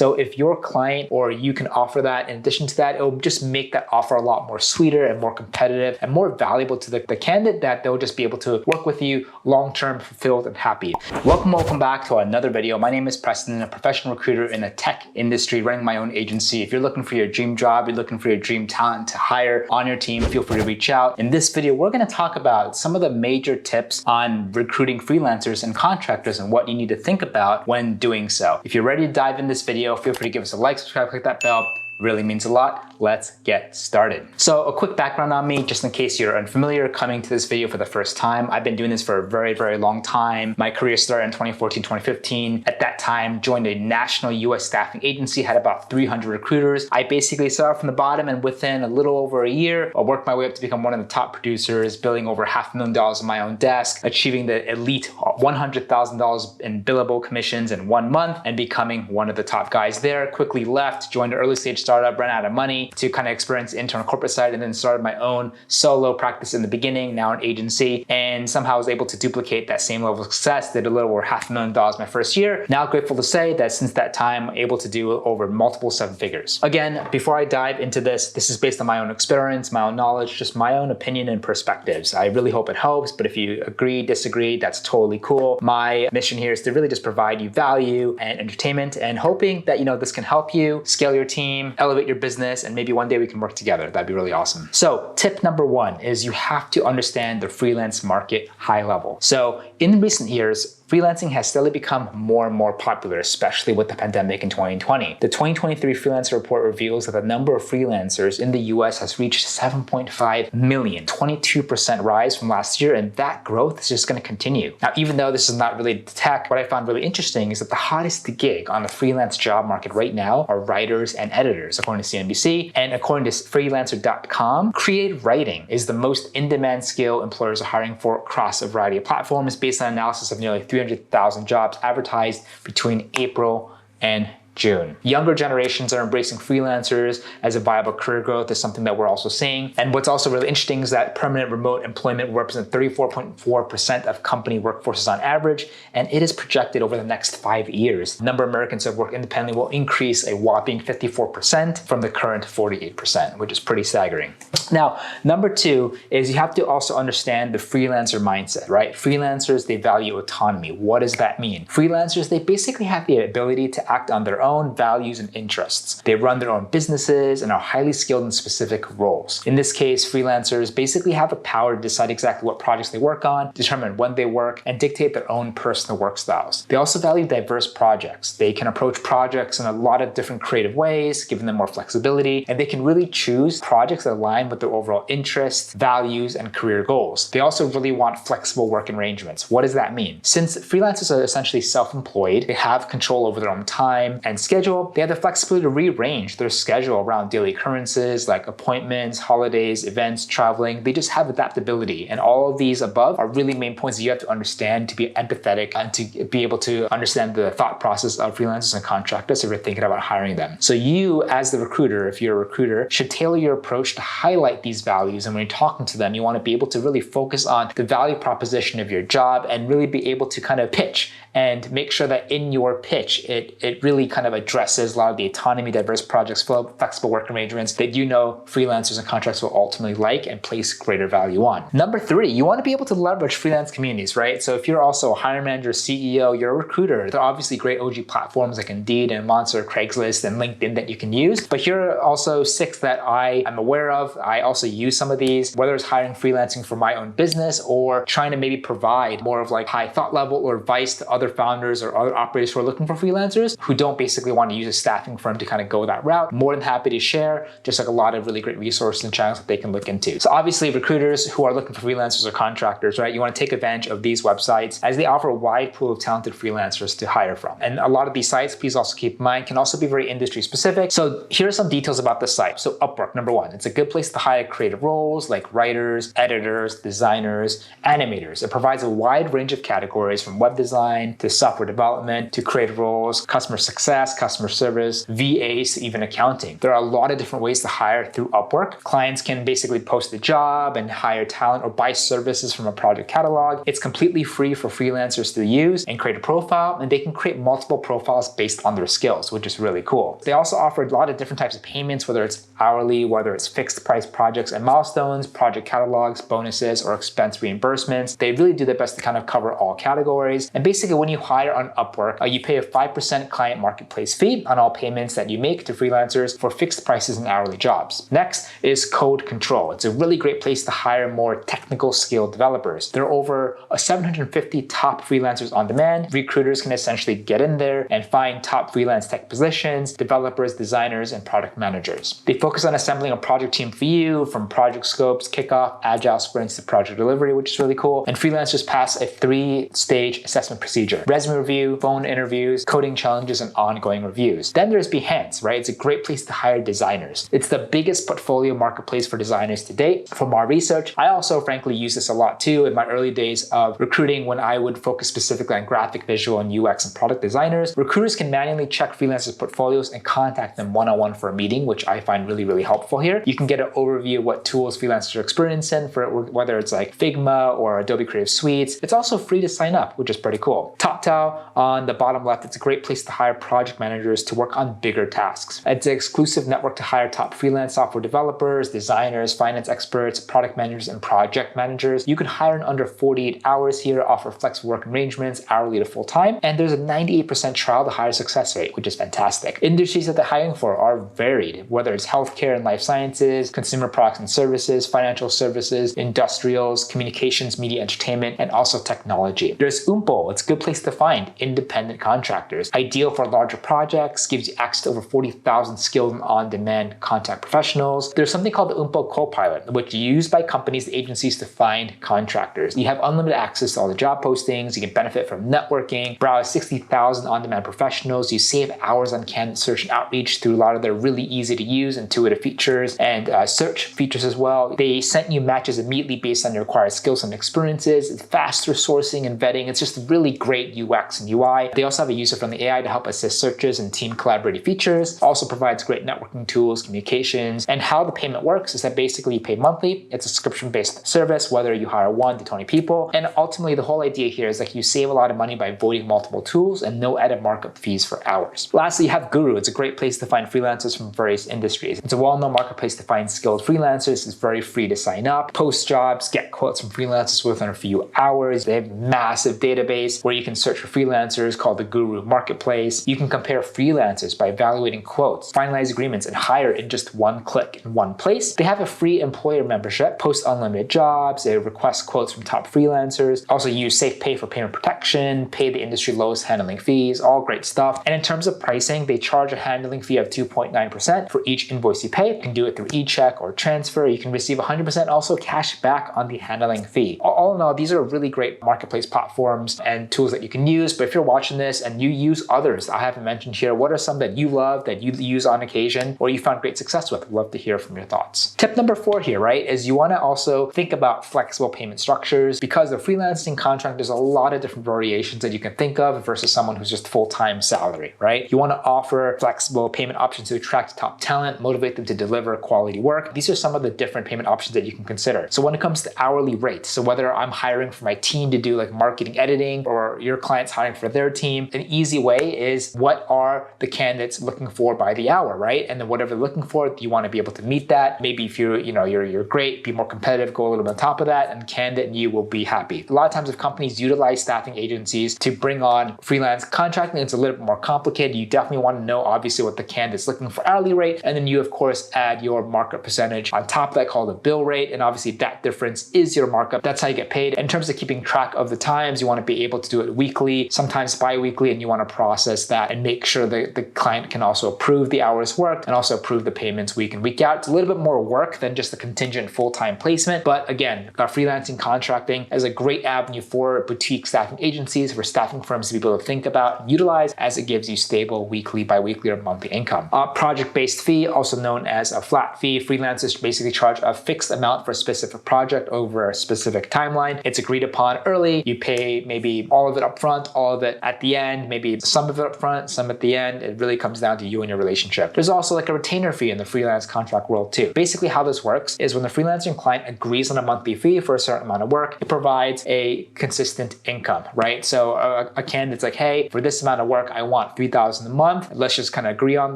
So if your client or you can offer that, in addition to that, it'll just make that offer a lot more sweeter and more competitive and more valuable to the candidate, that they'll just be able to work with you long-term, fulfilled and happy. Welcome back to another video. My name is Preston, a professional recruiter in the tech industry, running my own agency. If you're looking for your dream job, you're looking for your dream talent to hire on your team, feel free to reach out. In this video, we're going to talk about some of the major tips on recruiting freelancers and contractors and what you need to think about when doing so. If you're ready to dive in this video, feel free to give us a like, subscribe, click that bell. Really means a lot. Let's get started. So a quick background on me, just in case you're unfamiliar coming to this video for the first time. I've been doing this for a very long time. My career started in 2014, 2015. At that time, joined a national US staffing agency, had about 300 recruiters. I basically started from the bottom, and within a little over a year, I worked my way up to become one of the top producers, billing over $500,000 on my own desk, achieving the elite $100,000 in billable commissions in 1 month, and becoming one of the top guys there. Quickly left, joined an early stage startup, ran out of money to kind of experience the internal corporate side, and then started my own solo practice in the beginning, now an agency, and somehow was able to duplicate that same level of success. Did a little over $500,000 my first year. Now grateful to say that since that time, I'm able to do over multiple 7 figures. Again, before I dive into this is based on my own experience, my own knowledge, just my own opinion and perspectives. I really hope it helps, but if you agree, disagree, that's totally cool. My mission here is to really just provide you value and entertainment, and hoping that, this can help you scale your team, elevate your business, and maybe one day we can work together. That'd be really awesome. So tip number 1 is you have to understand the freelance market high level. So in recent years, freelancing has steadily become more and more popular, especially with the pandemic in 2020. The 2023 Freelancer report reveals that the number of freelancers in the US has reached 7.5 million, 22% rise from last year, and that growth is just going to continue. Now, even though this is not related to tech, what I found really interesting is that the hottest gig on the freelance job market right now are writers and editors, according to CNBC, and according to Freelancer.com, creative writing is the most in-demand skill employers are hiring for across a variety of platforms, based on analysis of nearly 300,000 jobs advertised between April and June. Younger generations are embracing freelancers as a viable career growth, is something that we're also seeing. And what's also really interesting is that permanent remote employment will represent 34.4% of company workforces on average, and it is projected over the next 5 years. The number of Americans who work independently will increase a whopping 54% from the current 48%, which is pretty staggering. Now, number 2 is you have to also understand the freelancer mindset, right? Freelancers, they value autonomy. What does that mean? Freelancers, they basically have the ability to act on their own values and interests. They run their own businesses and are highly skilled in specific roles. In this case, freelancers basically have the power to decide exactly what projects they work on, determine when they work, and dictate their own personal work styles. They also value diverse projects. They can approach projects in a lot of different creative ways, giving them more flexibility, and they can really choose projects that align with their overall interests, values, and career goals. They also really want flexible work arrangements. What does that mean? Since freelancers are essentially self-employed, they have control over their own time and schedule. They have the flexibility to rearrange their schedule around daily occurrences like appointments, holidays, events, traveling. They just have adaptability. And all of these above are really main points that you have to understand to be empathetic and to be able to understand the thought process of freelancers and contractors if you're thinking about hiring them. So you, as the recruiter, if you're a recruiter, should tailor your approach to highlight these values. And when you're talking to them, you want to be able to really focus on the value proposition of your job and really be able to kind of pitch and make sure that in your pitch, it really kind of addresses a lot of the autonomy, diverse projects, flexible work arrangements that freelancers and contractors will ultimately like and place greater value on. Number 3, you want to be able to leverage freelance communities, right? So if you're also a hiring manager, CEO, you're a recruiter, there are obviously great OG platforms like Indeed and Monster, Craigslist, and LinkedIn that you can use. But here are also 6 that I am aware of. I also use some of these, whether it's hiring freelancing for my own business or trying to maybe provide more of like high thought level or advice to other founders or other operators who are looking for freelancers who don't basically want to use a staffing firm to kind of go that route. More than happy to share just like a lot of really great resources and channels that they can look into. So obviously recruiters who are looking for freelancers or contractors, right? You want to take advantage of these websites as they offer a wide pool of talented freelancers to hire from. And a lot of these sites, please also keep in mind, can also be very industry specific. So here are some details about the site. So Upwork, number 1, it's a good place to hire creative roles like writers, editors, designers, animators. It provides a wide range of categories from web design to software development to creative roles, customer success, success, customer service, VAs, even accounting. There are a lot of different ways to hire through Upwork. Clients can basically post a job and hire talent or buy services from a project catalog. It's completely free for freelancers to use and create a profile, and they can create multiple profiles based on their skills, which is really cool. They also offer a lot of different types of payments, whether it's hourly, whether it's fixed price projects and milestones, project catalogs, bonuses, or expense reimbursements. They really do their best to kind of cover all categories. And basically, when you hire on Upwork, you pay a 5% client marketplace fee on all payments that you make to freelancers for fixed prices and hourly jobs. Next is Code Control. It's a really great place to hire more technical skilled developers. There are over 750 top freelancers on demand. Recruiters can essentially get in there and find top freelance tech positions, developers, designers, and product managers. They focus on assembling a project team for you, from project scopes, kickoff, agile sprints to project delivery, which is really cool. And freelancers pass a 3-stage assessment procedure: resume review, phone interviews, coding challenges, and ongoing reviews. Then there's Behance, right? It's a great place to hire designers. It's the biggest portfolio marketplace for designers to date. From our research, I also frankly use this a lot too in my early days of recruiting, when I would focus specifically on graphic, visual, and UX and product designers. Recruiters can manually check freelancers' portfolios and contact them one-on-one for a meeting, which I find really, really helpful here. You can get an overview of what tools freelancers are experienced in, for whether it's like Figma or Adobe Creative Suites. It's also free to sign up, which is pretty cool. TopTal on the bottom left, it's a great place to hire project managers to work on bigger tasks. It's an exclusive network to hire top freelance software developers, designers, finance experts, product managers, and project managers. You can hire in under 48 hours here, offer flexible work arrangements, hourly to full-time, and there's a 98% trial to hire success rate, which is fantastic. Industries that they're hiring for are varied, whether it's healthcare and life sciences, consumer products and services, financial services, industrials, communications, media, entertainment, and also technology. There's Oompo. It's a good place to find independent contractors. Ideal for larger projects, gives you access to over 40,000 skilled and on-demand contact professionals. There's something called the Oompo Copilot, which is used by companies and agencies to find contractors. You have unlimited access to all the job postings. You can benefit from networking, browse 60,000 on-demand professionals. You save hours on candidate search and outreach through a lot of their really easy to use, intuitive features and search features as well. They send you matches immediately based on your required skills and experiences. It's faster sourcing and vetting. It's just really great UX and UI. They also have a user-friendly AI to help assist searches and team collaborative features. Also provides great networking tools, communications, and how the payment works is that basically you pay monthly. It's a subscription-based service, whether you hire 1 to 20 people. And ultimately, the whole idea here is that you save a lot of money by avoiding multiple tools and no added markup fees for hours. Lastly, you have Guru. It's a great place to find freelancers from various industries. It's a well-known marketplace to find skilled freelancers. It's very free to sign up, post jobs, get quotes from freelancers within a few hours. They have a massive database where you can search for freelancers called the Guru Marketplace. You can compare freelancers by evaluating quotes, finalize agreements, and hire in just one click in one place. They have a free employer membership, post unlimited jobs, they request quotes from top freelancers, also use Safe Pay for payment protection, pay the industry lowest handling fees, all great stuff. And in terms of pricing, they charge a handling fee of 2.9% for each invoice you pay. You can do it through e-check or transfer. You can receive 100% also cash back on the handling fee. All in all, these are really great marketplace platforms and tools that you can use. But if you're watching this and you use others I haven't mentioned here, what are some that you love, that you use on occasion, or you found great success with? I'd love to hear from your thoughts. Tip number 4 here, right, is you want to also think about flexible payment structures. Because of freelancing contract, there's a lot of different variations that you can think of versus someone who's just full-time salary, right? You want to offer flexible payment options to attract top talent, motivate them to deliver quality work. These are some of the different payment options that you can consider. So when it comes to hourly rates, so whether I'm hiring for my team to do like marketing editing or your client's hiring for their team, an easy way is what are the candidates looking for by the hour, right? And then whatever they're looking for, you want to be able to meet that. Maybe if you're great, be more competitive, go a little bit on top of that, and candidate and you will be happy. A lot of times if companies utilize staffing agencies to bring on freelance contracting, it's a little bit more complicated. You definitely want to know obviously what the candidate's looking for hourly rate, and then you of course add your markup percentage on top of that called the bill rate, and obviously that difference is your markup. That's how you get paid. In terms of keeping track of the times, you want to be able to do it weekly, sometimes bi-weekly, and you want to process that and make sure that the client can also approve the hours worked and also approve the payments week in, week out. It's a little bit more work than just a contingent full-time placement, but again, freelancing contracting is a great avenue for boutique staffing agencies, for staffing firms to be able to think about and utilize, as it gives you stable weekly, bi-weekly, or monthly income. Project-based fee, also known as a flat fee. Freelancers basically charge a fixed amount for a specific project over a specific timeline. It's agreed upon early. You pay maybe all of it up front, all of it at the end, maybe some of it up front, some at the end. It really comes down to you and your relationship. There's also like a retainer fee in the freelance contract world too. Basically how this works is when the freelancer and client agrees on a monthly fee for a certain amount of work, it provides a consistent income, right? So a candidate's like, hey, for this amount of work, I want $3,000 a month. Let's just kind of agree on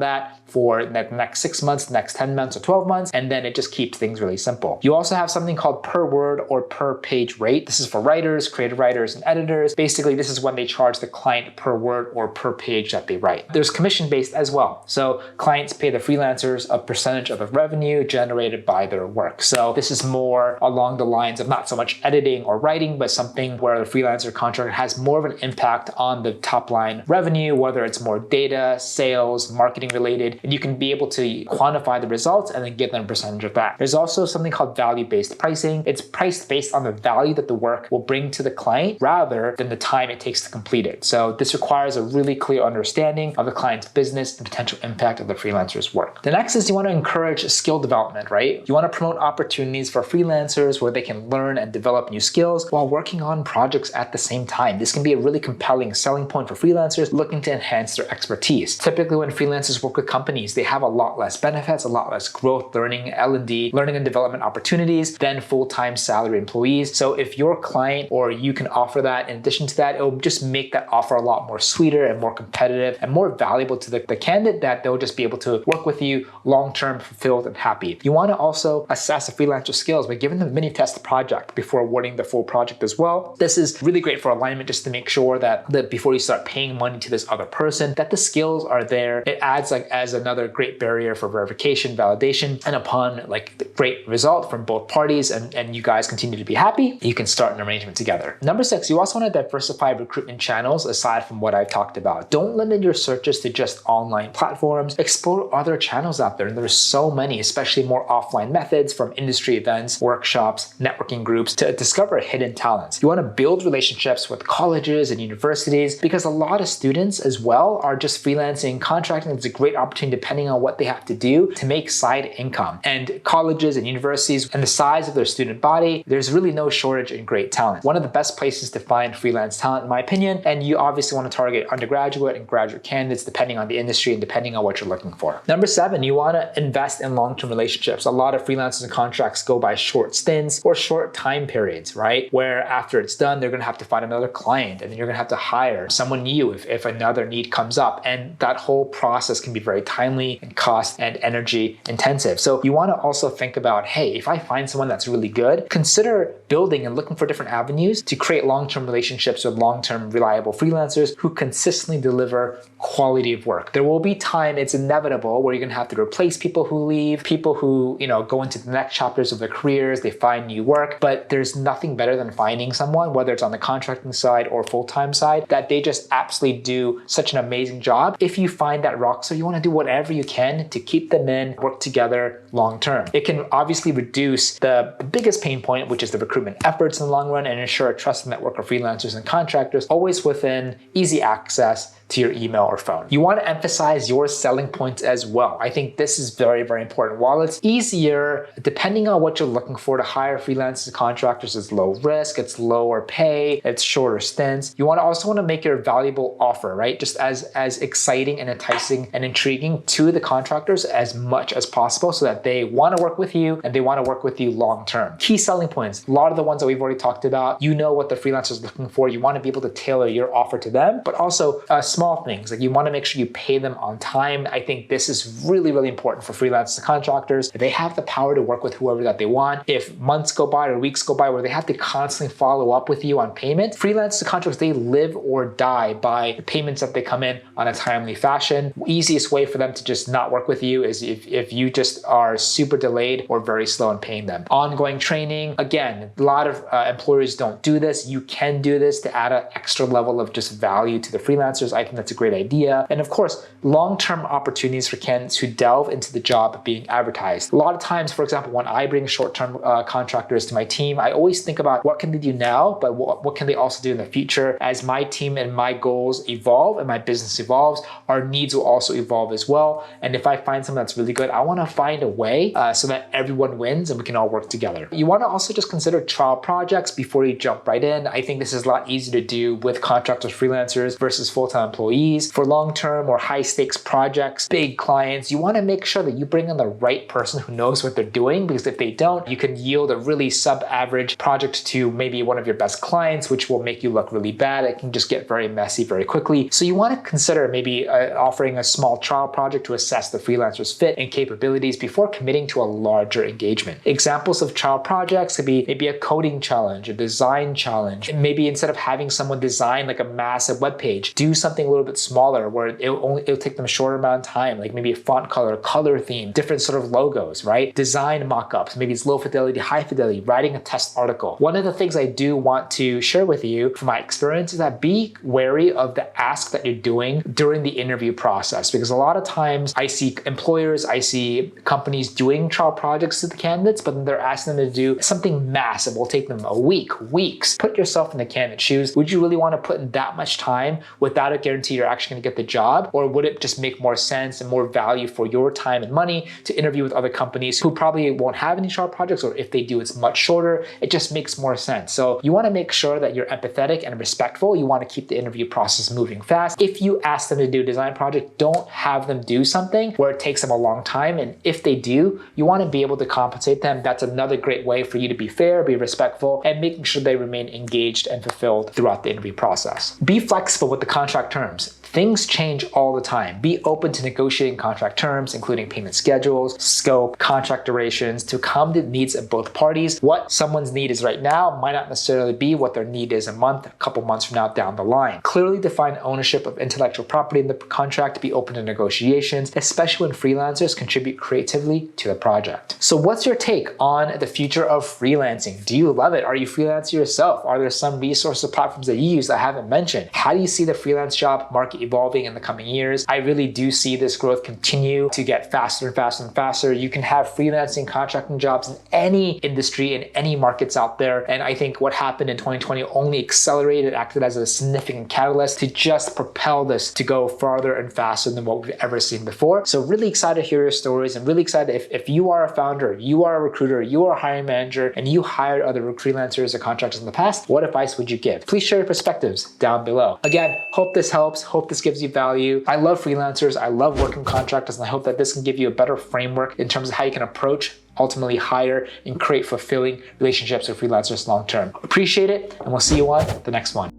that for the next 6 months, the next 10 months or 12 months, and then it just keeps things really simple. You also have something called per word or per page rate. This is for writers, creative writers, and editors. Basically, this is when they charge the client per word or per page that they write. There's commission-based as well. So clients pay the freelancers a percentage of the revenue generated by their work. So this is more along the lines of not so much editing or writing, but something where the freelancer contractor has more of an impact on the top line revenue, whether it's more data, sales, marketing related, and you can be able to quantify the results and then give them a percentage of that. There's also something called value-based pricing. It's priced based on the value that the work will bring to the client rather than the time it takes to complete it. So this requires a really clear understanding of the client's business and potential impact of the freelancer's work. The next is you want to encourage skill development, right? You want to promote opportunities for freelancers where they can learn and develop new skills while working on projects at the same time. This can be a really compelling selling point for freelancers looking to enhance their expertise. Typically, when freelancers work with companies, they have a lot less benefits, a lot less growth, learning, L&D, learning and development opportunities than full-time salary employees. So if your client or you can offer that, in addition to that, it'll just make that offer a lot more sweeter and more competitive and more valuable to the candidate, that they'll just be able to work with you long-term, fulfilled and happy. You want to also assess a freelancer's skills by giving them a mini test project before awarding the full project as well. This is really great for alignment, just to make sure that before you start paying money to this other person, that the skills are there. It adds like as another great barrier for verification, validation, and upon like the great result from both parties and you guys continue to be happy, you can start an arrangement together. Number 6, you also want to diversify recruitment channels aside from what I've talked about. Don't limit your searches to just online platforms. Explore other channels out there, and there's so many, especially more offline methods from industry events, workshops, networking groups to discover hidden talents. You want to build relationships with colleges and universities because a lot of students as well are just freelancing, contracting. It's a great opportunity depending on what they have to do to make side income. And colleges and universities and the size of their student body, there's really no shortage in great talent. One of the best places to find freelance talent, in my opinion, and you obviously want to target undergraduate and graduate candidates depending on the industry and depending on what you're looking for. Number 7, you want to invest in long-term relationships. A lot of freelancers and contracts go by short stints or short time periods, right? Where after it's done, they're going to have to find another client and then you're going to have to hire someone new if another need comes up. And that whole process can be very timely and cost and energy intensive. So you want to also think about, hey, if I find someone that's really good, consider building and looking for different avenues to create long-term relationships with long-term reliable freelancers who consistently deliver quality of work. There will be time, it's inevitable, where you're going to have to replace people who leave, people who, go into the next chapters of their careers, they find new work, but there's nothing better than finding someone, whether it's on the contracting side or full-time side, that they just absolutely do such an amazing job. If you find that rock star, you want to do whatever you can to keep them in, work together long-term. It can obviously reduce the biggest pain point, which is the recruitment efforts in the long run, and ensure a trusted network of freelancers and contractors always within easy access to your email or phone. You want to emphasize your selling points as well. I think this is very, very important. While it's easier, depending on what you're looking for, to hire freelancers and contractors, is low risk, it's lower pay, it's shorter stints. You also want to make your valuable offer, right? Just as exciting and enticing and intriguing to the contractors as much as possible so that they want to work with you and they want to work with you long-term. Key selling points, a lot of the ones that we've already talked about, you know what the freelancer is looking for. You want to be able to tailor your offer to them, but also small things, like you want to make sure you pay them on time. I think this is really, really important for freelancers and contractors. They have the power to work with whoever that they want. If months go by or weeks go by where they have to constantly follow up with you on payment, freelancers and contractors, they live or die by the payments that they come in on a timely fashion. Easiest way for them to just not work with you is if you just are super delayed or very slow in paying them. Ongoing training, again, a lot of employers don't do this. You can do this to add an extra level of just value to the freelancers. I think that's a great idea. And of course, long-term opportunities for candidates who delve into the job being advertised. A lot of times, for example, when I bring short-term contractors to my team, I always think about what can they do now, but what can they also do in the future. As my team and my goals evolve and my business evolves, our needs will also evolve as well. And if I find something that's really good, I want to find a way so that everyone wins and we can all work together. You want to also just consider trial projects before you jump right in. I think this is a lot easier to do with contractors, freelancers versus full-time employees. For long-term or high-stakes projects, big clients, you want to make sure that you bring in the right person who knows what they're doing, because if they don't, you can yield a really sub-average project to maybe one of your best clients, which will make you look really bad. It can just get very messy very quickly. So you want to consider maybe offering a small trial project to assess the freelancer's fit and capabilities before committing to a larger engagement. Examples of trial projects could be maybe a coding challenge, a design challenge. Maybe instead of having someone design like a massive web page, do something a little bit smaller where it'll take them a shorter amount of time, like maybe a font color theme, different sort of logos, right? Design mock-ups, maybe it's low fidelity, high fidelity, writing a test article. One of the things I do want to share with you from my experience is that be wary of the ask that you're doing during the interview process, because a lot of times I see employers, I see companies doing trial projects to the candidates, but then they're asking them to do something massive. Will take them a week, weeks. Put yourself in the candidate's shoes. Would you really want to put in that much time without a guarantee you're actually going to get the job? Or would it just make more sense and more value for your time and money to interview with other companies who probably won't have any trial projects, or if they do, it's much shorter. It just makes more sense. So you want to make sure that you're empathetic and respectful. You want to keep the interview process moving fast. If you ask them to do a design project, don't have them do something where it takes them a long time. And if they do, you want to be able to compensate them. That's another great way for you to be fair, be respectful, and making sure they remain engaged and fulfilled throughout the interview process. Be flexible with the contract terms. Things change all the time. Be open to negotiating contract terms, including payment schedules, scope, contract durations, to accommodate the needs of both parties. What someone's need is right now might not necessarily be what their need is a couple months from now down the line. Clearly define ownership of intellectual property in the contract. Be open to negotiations, especially when freelancers contribute creatively to the project. So what's your take on the future of freelancing? Do you love it? Are you freelancer yourself? Are there some resources or platforms that you use that I haven't mentioned? How do you see the freelance job market evolving in the coming years? I really do see this growth continue to get faster and faster and faster. You can have freelancing, contracting jobs in any industry, in any markets out there. And I think what happened in 2020 only accelerated, acted as a significant catalyst to just propel this to go farther and faster than what we've ever seen before. So really excited to hear your stories, and really excited if you are a founder, you are a recruiter, you are a hiring manager, and you hired other freelancers or contractors in the past, what advice would you give? Please share your perspectives down below. Again, hope this helps. Hope this gives you value. I love freelancers. I love working contractors, and I hope that this can give you a better framework in terms of how you can approach, ultimately hire, and create fulfilling relationships with freelancers long term. Appreciate it, and we'll see you on the next one.